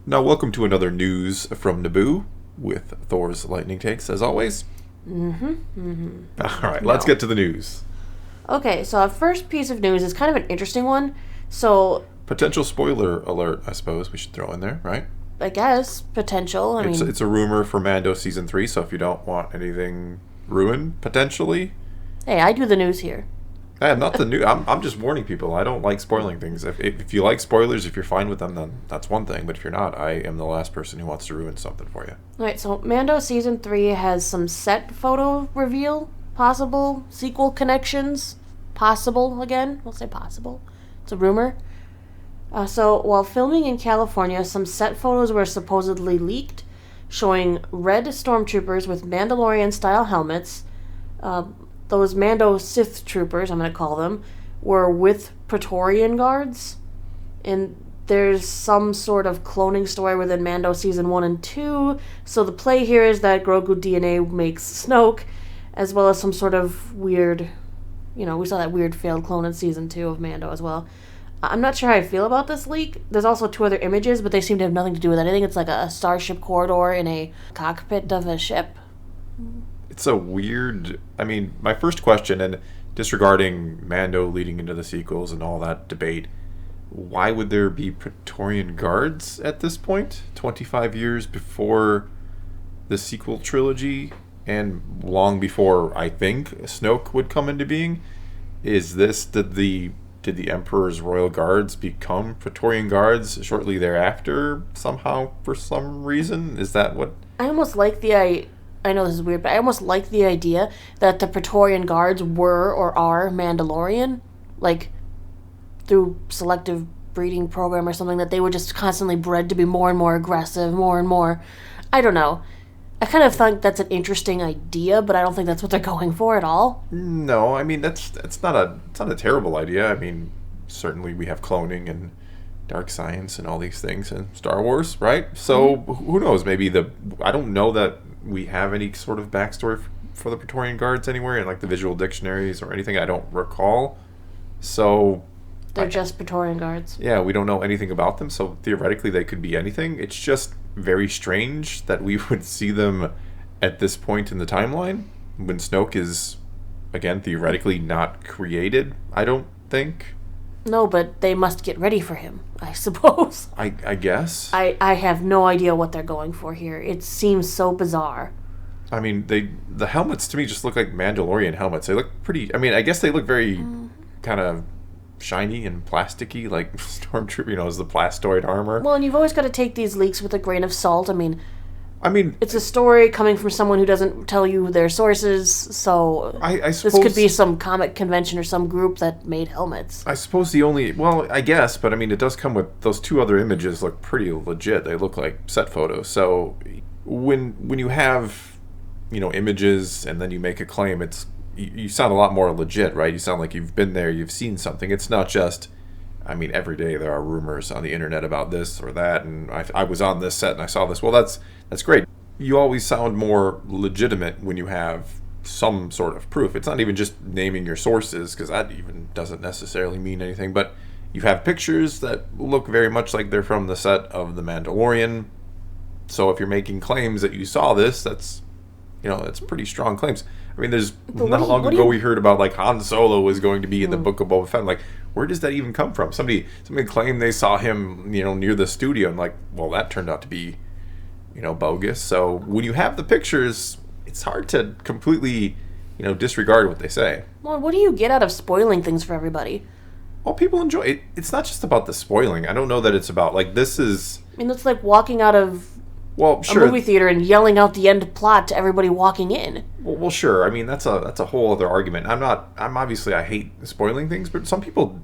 Now, welcome to another news from Naboo with Thor's lightning takes, as always. All right, let's get to the news. Okay, so our first piece of news is kind of an interesting one. So, Potential spoiler alert, I suppose we should throw in there, right? I guess, potential. It's a rumor for Mando Season 3, so if you don't want anything ruined, potentially. Hey, I do the news here. Not the new. I'm just warning people. I don't like spoiling things. If you like spoilers, if you're fine with them, then that's one thing. But if you're not, I am the last person who wants to ruin something for you. Alright, so Mando Season 3 has some set photo reveal, possible sequel connections. Possible, again. We'll say possible. It's a rumor. So, while filming in California, some set photos were supposedly leaked, showing red stormtroopers with Mandalorian-style helmets. Those Mando Sith troopers, I'm going to call them, were with Praetorian guards. And there's some sort of cloning story within Mando Season 1 and 2. So the play here is that Grogu DNA makes Snoke, as well as some sort of weird, we saw that weird failed clone in Season 2 of Mando as well. I'm not sure how I feel about this leak. There's also 2 other images, but they seem to have nothing to do with it. I think it's like a starship corridor in a cockpit of a ship. It's a weird... my first question, and disregarding Mando leading into the sequels and all that debate, why would there be Praetorian guards at this point? 25 years before the sequel trilogy, and long before, I think, Snoke would come into being? Did the Emperor's royal guards become Praetorian guards shortly thereafter, somehow, for some reason? Is that what... I almost like I know this is weird, but I almost like the idea that the Praetorian guards were or are Mandalorian, like through selective breeding program or something, that they were just constantly bred to be more and more aggressive, more and more. I don't know. I kind of think that's an interesting idea, but I don't think that's what they're going for at all. No, that's not a terrible idea. Certainly we have cloning and dark science and all these things in Star Wars, right? So who knows? Maybe I don't know that we have any sort of backstory for the Praetorian Guards anywhere in like the visual dictionaries or anything. I don't recall. So they're just Praetorian Guards. Yeah, we don't know anything about them, so theoretically they could be anything. It's just very strange that we would see them at this point in the timeline when Snoke is, again, theoretically not created, I don't think. No, but they must get ready for him, I suppose. I guess. I have no idea what they're going for here. It seems so bizarre. The helmets to me just look like Mandalorian helmets. They look pretty... I guess they look very kind of shiny and plasticky, like Stormtrooper, is the plastoid armor. Well, and you've always got to take these leaks with a grain of salt. It's a story coming from someone who doesn't tell you their sources, so I suppose, this could be some comic convention or some group that made helmets. I suppose I guess, but it does come with those 2 other images look pretty legit. They look like set photos. So when you have, images and then you make a claim, you sound a lot more legit, right? You sound like you've been there, you've seen something. It's not just... every day there are rumors on the internet about this or that, and I was on this set and I saw this. Well, that's great. You always sound more legitimate when you have some sort of proof. It's not even just naming your sources, because that even doesn't necessarily mean anything, but you have pictures that look very much like they're from the set of The Mandalorian. So if you're making claims that you saw this, that's pretty strong claims. There's not long ago we heard about like Han Solo was going to be in the Book of Boba Fett. Like, where does that even come from? Somebody claimed they saw him, near the studio, and like, well, that turned out to be, bogus. So when you have the pictures, it's hard to completely, disregard what they say. Well, what do you get out of spoiling things for everybody? Well, people enjoy it. It's not just about the spoiling. I don't know that it's about like this is. It's like walking out of a movie theater and yelling out the end plot to everybody walking in. Well, sure. That's a whole other argument. I hate spoiling things, but some people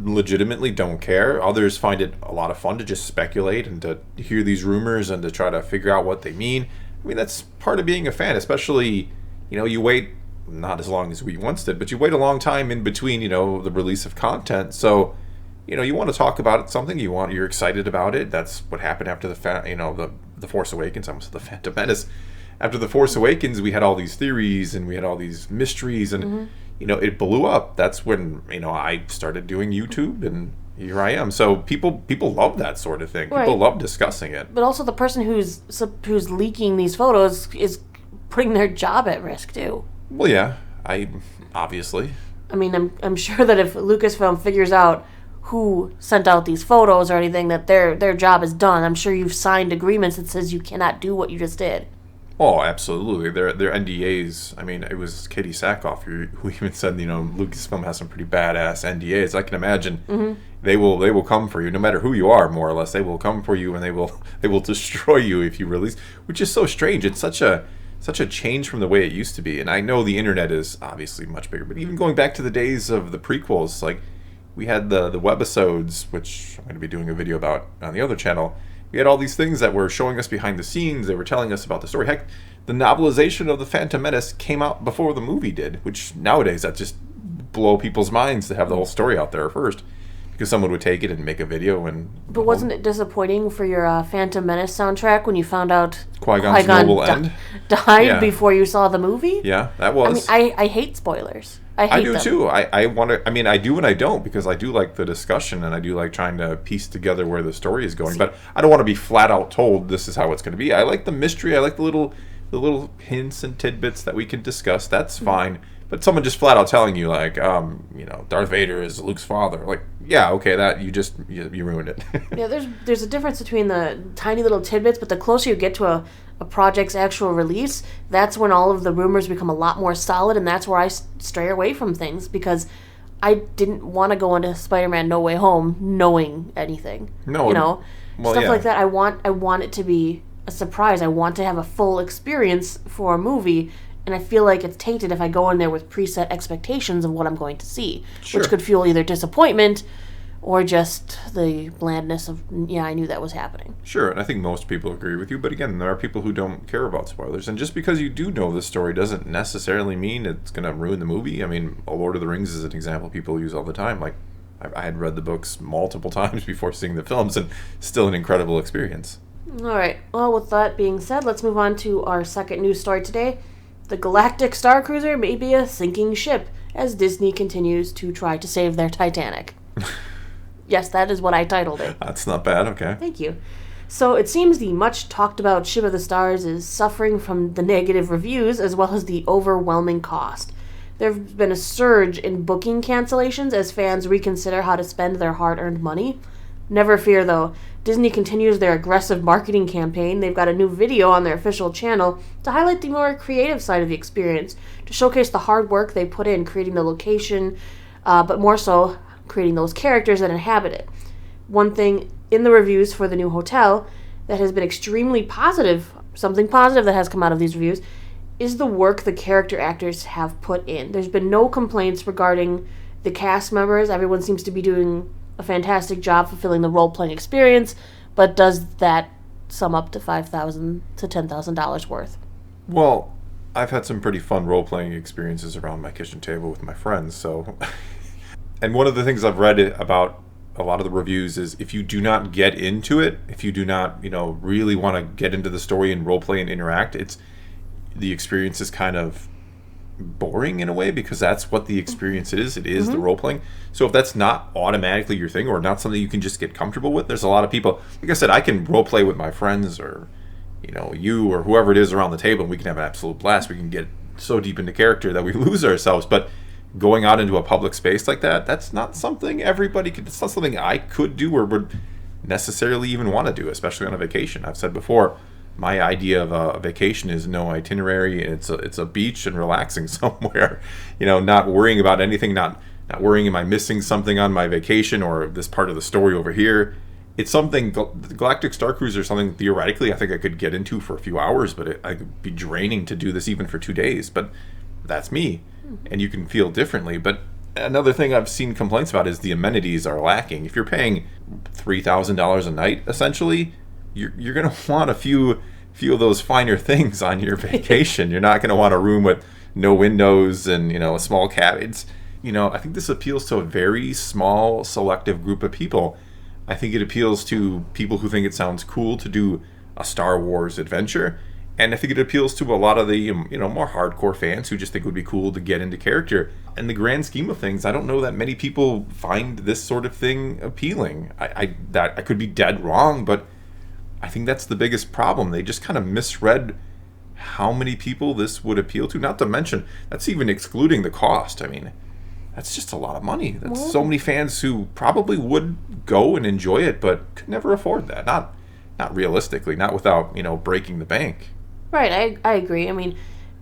legitimately don't care. Others find it a lot of fun to just speculate and to hear these rumors and to try to figure out what they mean. That's part of being a fan, especially, you wait, not as long as we once did, but you wait a long time in between, the release of content. So, you want to talk about something, you're excited about it. That's what happened after the Force Awakens. I almost said the Phantom Menace. After the Force Awakens, we had all these theories and we had all these mysteries, and it blew up. That's when I started doing YouTube, and here I am. So people love that sort of thing. People Right. love discussing it. But also the person who's leaking these photos is putting their job at risk too. Well, yeah, obviously. I mean, I'm sure that if Lucasfilm figures out who sent out these photos or anything, that their job is done. I'm sure you've signed agreements that says you cannot do what you just did. Oh, absolutely. They're NDAs. I mean, it was Katie Sackhoff who even said, Lucasfilm has some pretty badass NDAs. I can imagine they will come for you, no matter who you are, more or less. They will come for you, and they will destroy you if you release. Which is so strange. It's such a change from the way it used to be. And I know the internet is obviously much bigger, but even going back to the days of the prequels, like we had the webisodes, which I'm going to be doing a video about on the other channel. We had all these things that were showing us behind the scenes. They were telling us about the story. Heck, the novelization of The Phantom Menace came out before the movie did, which nowadays that just blow people's minds to have the whole story out there first, because someone would take it and make a video. But wasn't it disappointing for your Phantom Menace soundtrack when you found out Qui-Gon's noble end died before you saw the movie? Yeah, that was. I mean, I hate spoilers. I do them. too. I want to. I mean, I do and I don't, because I do like the discussion and I do like trying to piece together where the story is going. But I don't want to be flat out told this is how it's going to be. I like the mystery. I like the little hints and tidbits that we can discuss. That's fine. But someone just flat out telling you like, Darth Vader is Luke's father. Like, yeah, okay, that you ruined it. Yeah, there's a difference between the tiny little tidbits, but the closer you get to a project's actual release, that's when all of the rumors become a lot more solid, and that's where I stray away from things, because I didn't want to go into Spider-Man No Way Home knowing anything. No, Stuff like that. I want it to be a surprise. I want to have a full experience for a movie. And I feel like it's tainted if I go in there with preset expectations of what I'm going to see, Sure. which could fuel either disappointment or just the blandness of, yeah, I knew that was happening. Sure, and I think most people agree with you, but again, there are people who don't care about spoilers, and just because you do know the story doesn't necessarily mean it's going to ruin the movie. I mean, A Lord of the Rings is an example people use all the time. Like, I had read the books multiple times before seeing the films, and still an incredible experience. All right, well, with that being said, let's move on to our second news story today. The Galactic Star Cruiser may be a sinking ship as Disney continues to try to save their Titanic. Yes, that is what I titled it. That's not bad, okay. Thank you. So it seems the much talked about Ship of the Stars is suffering from the negative reviews as well as the overwhelming cost. There has been a surge in booking cancellations as fans reconsider how to spend their hard-earned money. Never fear, though. Disney continues their aggressive marketing campaign. They've got a new video on their official channel to highlight the more creative side of the experience, to showcase the hard work they put in creating the location, but more so creating those characters that inhabit it. One thing in the reviews for the new hotel that has been extremely positive, something positive that has come out of these reviews, is the work the character actors have put in. There's been no complaints regarding the cast members. Everyone seems to be doing a fantastic job fulfilling the role-playing experience, but does that sum up to $5,000 to $10,000 worth? Well, I've had some pretty fun role-playing experiences around my kitchen table with my friends, so... And one of the things I've read about a lot of the reviews is if you do not get into it, if you do not, really want to get into the story and role-play and interact, the experience is kind of boring in a way, because that's what the experience is. It is the role-playing. So if that's not automatically your thing, or not something you can just get comfortable with, there's a lot of people, like I said, I can role-play with my friends, or you or whoever it is around the table, and we can have an absolute blast. We can get so deep into character that we lose ourselves. But going out into a public space like that, that's not something everybody could, it's not something I could do or would necessarily even want to do, especially on a vacation. I've said before, my idea of a vacation is no itinerary, and it's a beach and relaxing somewhere, not worrying about anything, not worrying, am I missing something on my vacation, or this part of the story over here. It's something, the Galactic Star Cruiser is something theoretically I think I could get into for a few hours, but I could be draining to do this even for 2 days. But that's me, and you can feel differently. But another thing I've seen complaints about is the amenities are lacking. If you're paying $3,000 a night, essentially, you're going to want a few of those finer things on your vacation. You're not going to want a room with no windows and a small cabin. I think this appeals to a very small, selective group of people. I think it appeals to people who think it sounds cool to do a Star Wars adventure, And I think it appeals to a lot of the more hardcore fans who just think it would be cool to get into character. In the grand scheme of things, I don't know that many people find this sort of thing appealing. I could be dead wrong, but I think that's the biggest problem. They just kind of misread how many people this would appeal to. Not to mention, that's even excluding the cost. I mean, that's just a lot of money. That's so many fans who probably would go and enjoy it, but could never afford that. Not realistically, not without breaking the bank. Right, I agree. I mean,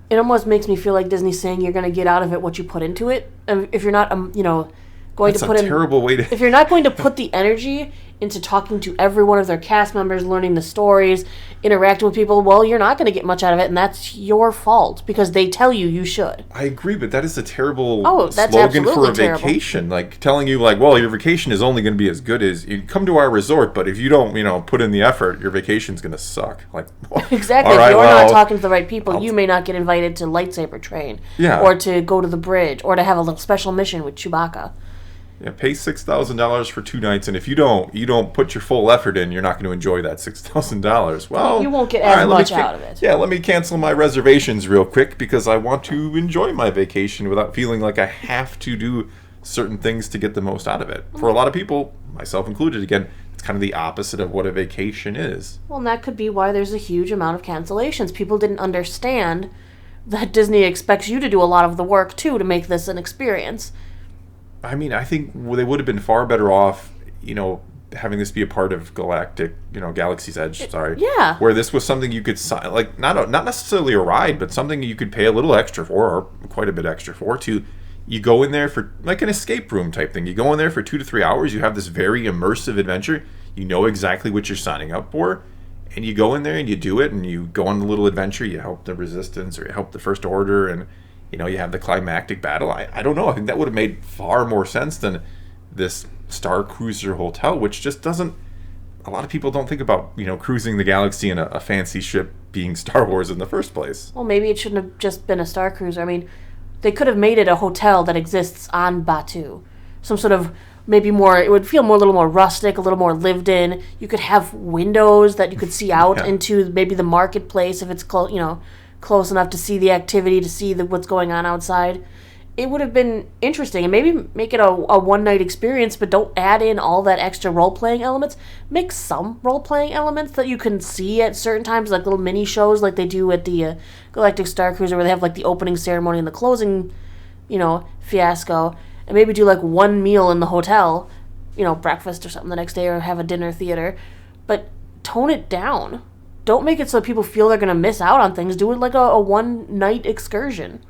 it almost makes me feel like Disney's saying you're going to get out of it what you put into it. If you're not, going That's to put a terrible way to. If you're not going to put the energy into talking to every one of their cast members, learning the stories, interacting with people, well, you're not going to get much out of it, and that's your fault because they tell you should. I agree, but that is a terrible that's slogan for a terrible. vacation. Like telling you, well, your vacation is only going to be as good as you come to our resort, but if you don't, put in the effort, your vacation's going to suck. Like exactly. All right, if you're not talking to the right people, you may not get invited to lightsaber train, or to go to the bridge, or to have a little special mission with Chewbacca. Yeah, pay $6,000 for 2 nights, and if you don't put your full effort in, you're not going to enjoy that $6,000. Well, you won't get as much out of it. Yeah, let me cancel my reservations real quick because I want to enjoy my vacation without feeling like I have to do certain things to get the most out of it. For a lot of people, myself included, again, it's kind of the opposite of what a vacation is. Well, and that could be why there's a huge amount of cancellations. People didn't understand that Disney expects you to do a lot of the work too to make this an experience. I mean, I think they would have been far better off, having this be a part of Galaxy's Edge, Yeah. where this was something you could sign, like, not necessarily a ride, but something you could pay a little extra for, or quite a bit extra for, you go in there for, like an escape room type thing. You go in there for 2 to 3 hours, you have this very immersive adventure, you know exactly what you're signing up for, and you go in there and you do it, and you go on the little adventure, you help the Resistance, or you help the First Order, and you have the climactic battle. I don't know. I think that would have made far more sense than this Star Cruiser hotel, which just doesn't. A lot of people don't think about cruising the galaxy in a fancy ship being Star Wars in the first place. Well, maybe it shouldn't have just been a Star Cruiser. I mean, they could have made it a hotel that exists on Batuu. Some sort of maybe more. It would feel a little more rustic, a little more lived in. You could have windows that you could see out into maybe the marketplace if it's close enough to see the activity, to see what's going on outside. It would have been interesting, and maybe make it a one-night experience, but don't add in all that extra role-playing elements. Make some role-playing elements that you can see at certain times, like little mini-shows like they do at the Galactic Star Cruiser, where they have like the opening ceremony and the closing, fiasco, and maybe do like one meal in the hotel, breakfast or something the next day, or have a dinner theater, but tone it down. Don't make it so people feel they're going to miss out on things. Do it like a one-night excursion.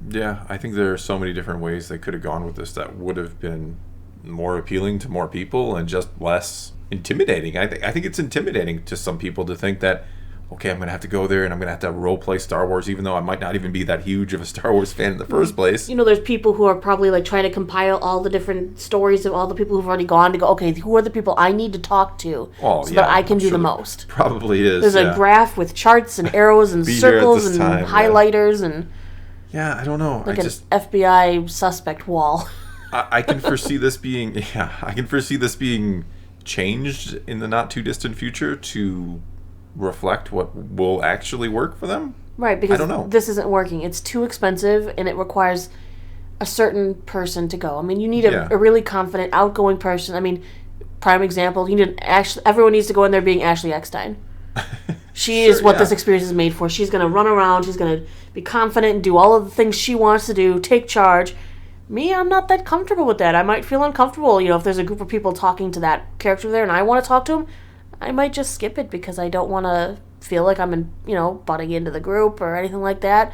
Yeah, I think there are so many different ways they could have gone with this that would have been more appealing to more people and just less intimidating. I think it's intimidating to some people to think that, okay, I'm going to have to go there and I'm going to have to role play Star Wars, even though I might not even be that huge of a Star Wars fan in the first place. There's people who are probably like trying to compile all the different stories of all the people who've already gone to go, okay, who are the people I need to talk to that I can do the most? Probably is. There's a graph with charts and arrows and circles and highlighters and... Yeah, I don't know. Like an FBI suspect wall. I can foresee this being... Yeah, I can foresee this being changed in the not-too-distant future to reflect what will actually work for them. Right, because I don't know. This isn't working. It's too expensive, and it requires a certain person to go. I mean, you need a really confident, outgoing person. I mean, prime example, everyone needs to go in there being Ashley Eckstein. She is what this experience is made for. She's going to run around. She's going to be confident and do all of the things she wants to do, take charge. Me, I'm not that comfortable with that. I might feel uncomfortable, if there's a group of people talking to that character there and I want to talk to him, I might just skip it because I don't want to feel like I'm butting into the group or anything like that.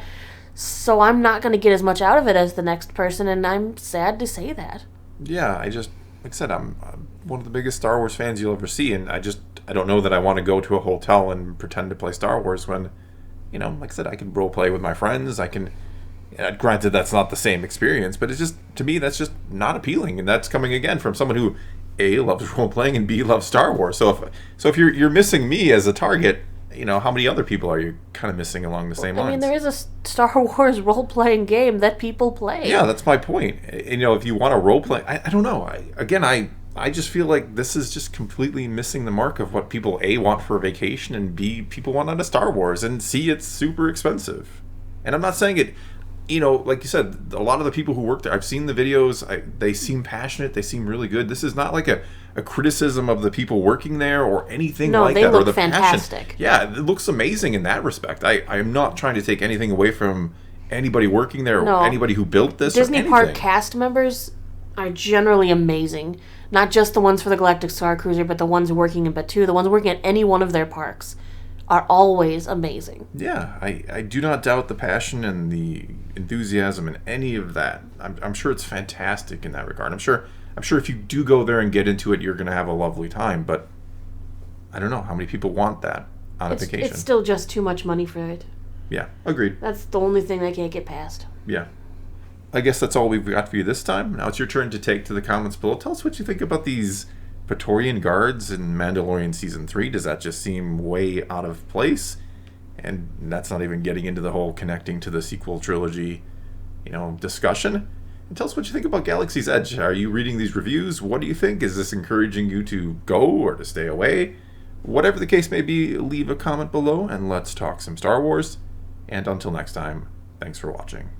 So I'm not going to get as much out of it as the next person, and I'm sad to say that. Yeah, like I said, I'm one of the biggest Star Wars fans you'll ever see, and I don't know that I want to go to a hotel and pretend to play Star Wars when, like I said, I can role play with my friends. I can, granted that's not the same experience, but it's just, to me, that's just not appealing, and that's coming again from someone who A, loves role playing, and B, loves Star Wars. So if you're missing me as a target, how many other people are you kind of missing along the same lines? I mean, there is a Star Wars role-playing game that people play. Yeah, that's my point. If you want to role-play, I don't know. I just feel like this is just completely missing the mark of what people A, want for a vacation, and B, people want out of Star Wars, and C, it's super expensive. And I'm not saying it, like you said, a lot of the people who work there, I've seen the videos, they seem passionate, they seem really good. This is not like a criticism of the people working there or anything like that. No, they or look the fantastic. Passion. Yeah, it looks amazing in that respect. I am not trying to take anything away from anybody working there or anybody who built this. Disney or Park cast members are generally amazing. Not just the ones for the Galactic Star Cruiser, but the ones working in Batuu, the ones working at any one of their parks, are always amazing. Yeah, I do not doubt the passion and the enthusiasm and any of that. I'm sure it's fantastic in that regard. I'm sure if you do go there and get into it, you're going to have a lovely time. But I don't know how many people want that on a vacation. It's still just too much money for it. Yeah, agreed. That's the only thing they can't get past. Yeah. I guess that's all we've got for you this time. Now it's your turn to take to the comments below. Tell us what you think about these Praetorian Guards in Mandalorian Season 3. Does that just seem way out of place? And that's not even getting into the whole connecting to the sequel trilogy, discussion. And tell us what you think about Galaxy's Edge. Are you reading these reviews? What do you think? Is this encouraging you to go or to stay away? Whatever the case may be, leave a comment below and let's talk some Star Wars. And until next time, thanks for watching.